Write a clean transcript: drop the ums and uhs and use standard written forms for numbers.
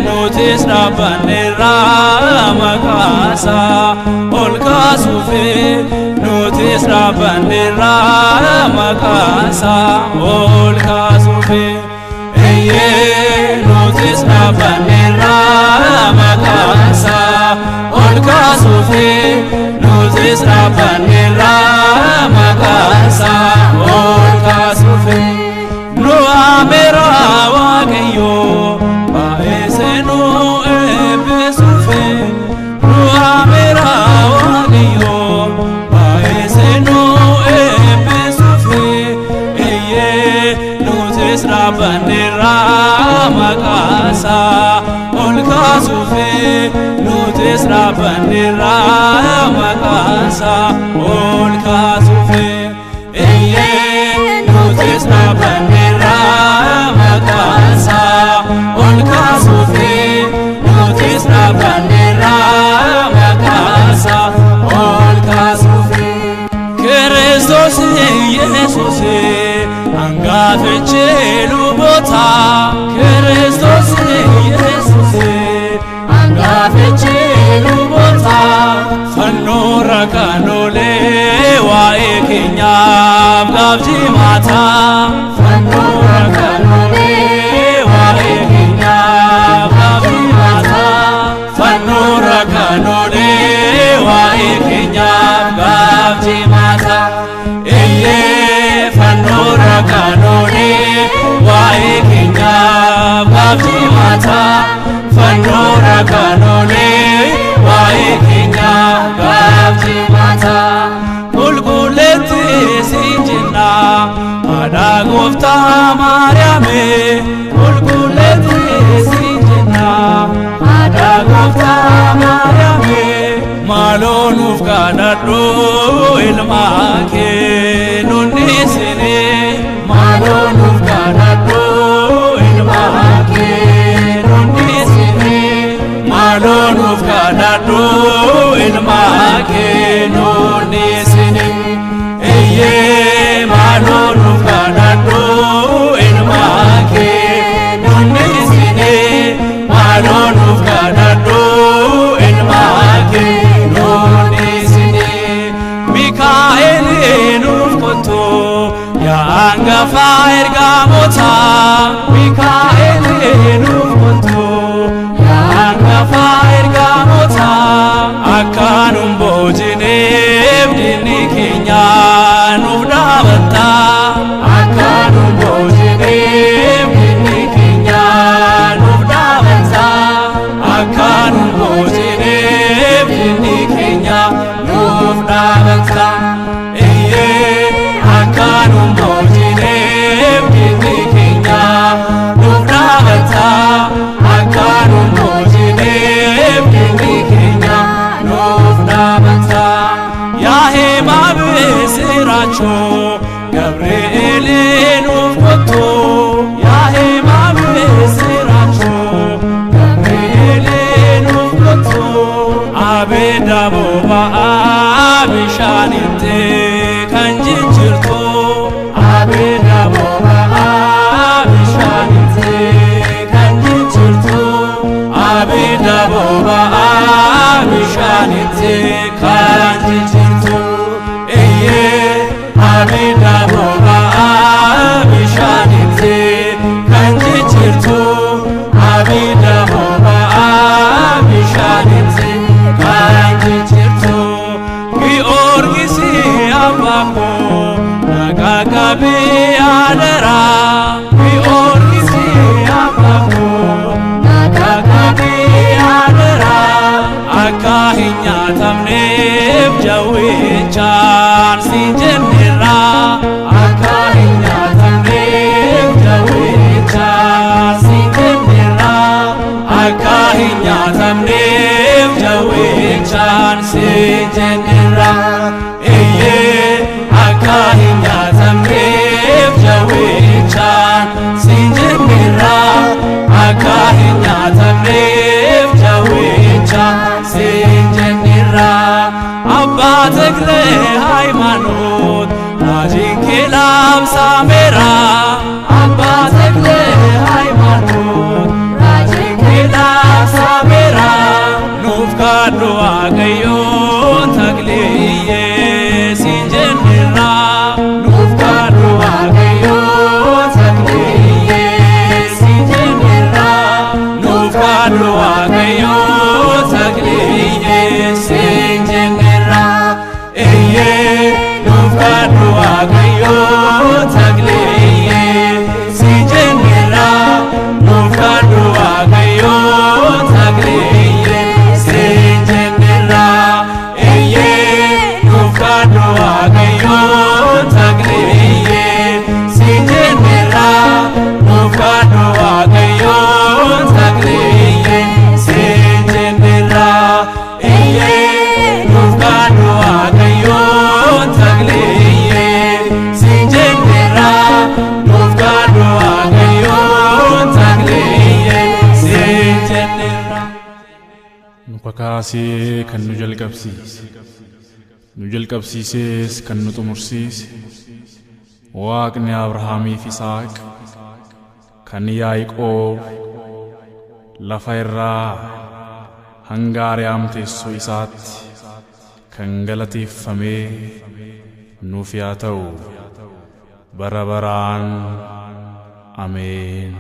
Notice Rabbanira Makasa Ol Kasufe Notice Rabbanira Makasa Ol Kasufe Notice Rabbanira Makasa Ol Kasufe No Amera Wagayo Baesenu Ebesufe No Amera Wagayo Rabbanira Makasa Ol Kasufe Notice Rabbanira Makasa Ol Kasufe Notice Rabbanira Makasa Ol Kasufe Notice Rabbanira Makasa Ol Kasufe Christos Jesus Angafeche lubota Christos Jesus Angafeche lubota Fanora kanole wa ekenya Gavji mata Fanora kanole wa ekenya Gavji mata Fanora kanole wa ekenya Gavji mata Fanora kanone wae kenya Gavji mata Fanora kanone wae kenya Gavji mata Gulguleti sinjina Ada gofta Mariame Gulguleti sinjina Ada gofta Mariame Malonuf kanadro ilmake Nunisine Malonuf kanadro ilmake Nunisine Malonuf kanadro ilmake Nunisine Malonuf kanadro ilmake Nunisine Malonuf kanadro ilmake Nunisine Mikael nuf koto Ya Angafa ergamota Mikael nuf koto Ya Angafa ergamota Akkanum bojine Abdini kenya nuf dabata Akkanum bojine Abdini kenya nuf dabata Akkanum bojine Abdini kenya nuf dabata Akkanum bojine Abdini kenya nuf dabata Akkanum bojine Abdini kenya nuf dabata Yahema besiracho Gabriel nuf koto Yahema besiracho Gabriel nuf koto Abeda boba abishanite kanjinjirto Abeda boba abishanite kanjinjirto Abeda boba abishanite kanjinjirto Abeda boba abishanite kanjinjirto Abeda boba abishanite kanjinjirto Giorgisi abako nagagabe adara Giorgisi abako nagagabe adara Akahinya tamnef jawichan sinjennira Akahinya tamnef raajin kee labsameera abbaa tekle haymaanoot raajin kee labsameera nuuf kadhu waaqayyoon takliyyee siin jennirra nuuf kadhu waaqayyoon takliyyee siin jennirra nuuf kadhu waaqayyoon takliyyee siin jennirra eeyyee nuuf kadhu waaqayyoon takliyyee siin jennirra nuuf kadhu waaqayyoon takliyyee siin jennirra eeyyee nuuf kadhu waaqayyoon takliyyee siin jennirra nuuf kadhu waaqayyoon takliyyee siin jennirra eeyyee nuuf kadhu waaqayyoon takliyyee siin jennirra nuuf kadhu waaqayyoon takliyyee siin jennirra. Nu kakaasee kan nu jalqabsiises kan nu xumursiise Waaqni Abrahaamiif Isaaq kan Yaaqoob lafa irraa hanga Ari'aam teessoo isaatti kan galateeffamee nuuf yaa ta'u bara baraan ameen.